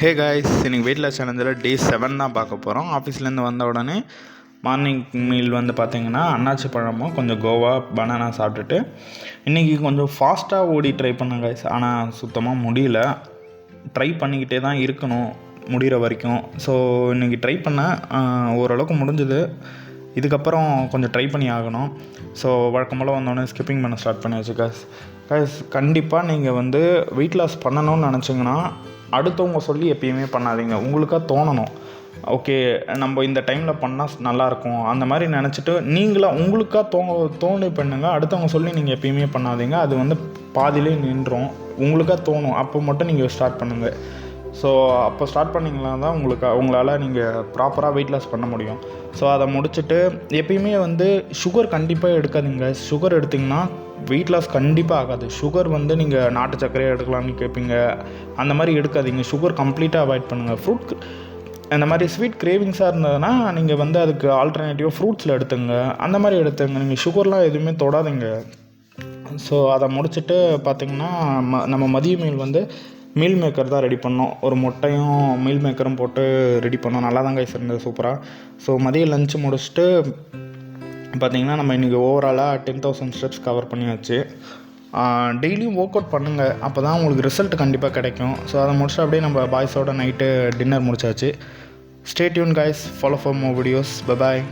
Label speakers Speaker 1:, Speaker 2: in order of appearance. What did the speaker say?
Speaker 1: Hey guys, இன்றைக்கி weight loss சேலஞ்சில் டே 7 தான் பார்க்க போகிறோம். ஆஃபீஸ்லேருந்து வந்த உடனே மார்னிங் மீல் வந்து பார்த்திங்கன்னா அன்னாச்சி பழமும் கொஞ்சம் கோவா பனானா சாப்பிட்டுட்டு இன்றைக்கி கொஞ்சம் ஃபாஸ்ட்டாக ஓடி ட்ரை பண்ணேன் காய்ஸ். ஆனால் சுத்தமாக முடியல. ட்ரை பண்ணிக்கிட்டே தான் இருக்கணும் முடிகிற வரைக்கும். ஸோ இன்றைக்கி ட்ரை பண்ணேன், ஓரளவுக்கு முடிஞ்சுது. இதுக்கப்புறம் கொஞ்சம் ட்ரை பண்ணி ஆகணும். ஸோ வழக்கம் போல் வந்தோடனே ஸ்கிப்பிங் பண்ண ஸ்டார்ட் பண்ணியாச்சு காய்ஸ். கண்டிப்பாக நீங்கள் வந்து வெயிட் லாஸ் பண்ணணும்னு நினச்சிங்கன்னா அடுத்தவங்க சொல்லி எப்பயுமே பண்ணாதீங்க. உங்களுக்காக தோணணும், ஓகே நம்ம இந்த டைமில் பண்ணால் நல்லாயிருக்கும் அந்த மாதிரி நினச்சிட்டு நீங்களாக உங்களுக்காக தோணி பண்ணுங்க. அடுத்தவங்க சொல்லி நீங்கள் எப்பயுமே பண்ணாதீங்க. அது வந்து பாதியிலே நின்றோம். உங்களுக்காக தோணும், அப்போ மட்டும் நீங்கள் ஸ்டார்ட் பண்ணுங்கள். ஸோ அப்போ ஸ்டார்ட் பண்ணிங்களா தான் உங்களால் நீங்கள் ப்ராப்பராக வெயிட் லாஸ் பண்ண முடியும். ஸோ அதை முடிச்சுட்டு எப்பயுமே வந்து சுகர் கண்டிப்பாக எடுக்காதீங்க. சுகர் எடுத்திங்கன்னா வெயிட் லாஸ் கண்டிப்பாக ஆகாது. சுகர் வந்து நீங்கள் நாட்டு சர்க்கரையாக எடுக்கலாம்னு கேட்பீங்க, அந்த மாதிரி எடுக்காதீங்க. சுகர் கம்ப்ளீட்டாக அவாய்ட் பண்ணுங்கள். ஃப்ரூட் அந்த மாதிரி ஸ்வீட் கிரேவிங்ஸாக இருந்ததுன்னா நீங்கள் வந்து அதுக்கு ஆல்டர்னேட்டிவாக ஃப்ரூட்ஸில் எடுத்துங்க, அந்த மாதிரி எடுத்துங்க. நீங்கள் சுகர்லாம் எதுவுமே தொடாதீங்க. ஸோ அதை முடிச்சுட்டு பார்த்திங்கன்னா நம்ம மதிய மீல் வந்து மீல் மேக்கர் தான் ரெடி பண்ணோம். ஒரு முட்டையும் மீல் மேக்கரும் போட்டு ரெடி பண்ணோம். நல்லா தான் கைஸ் இருந்தது, சூப்பராக. ஸோ மதியம் லஞ்சு முடிச்சுட்டு பார்த்திங்கன்னா நம்ம இன்றைக்கி ஓவராலாக 10,000 ஸ்டெப்ஸ் கவர் பண்ணியாச்சு. டெய்லியும் ஒர்க் அவுட் பண்ணுங்கள், அப்போ தான் உங்களுக்கு ரிசல்ட் கண்டிப்பாக கிடைக்கும். ஸோ அதை முடிச்சுட்டு அப்படியே நம்ம பாய்ஸோட நைட்டு டின்னர் முடிச்சாச்சு. Stay tune guys, follow for more videos. Bye bye.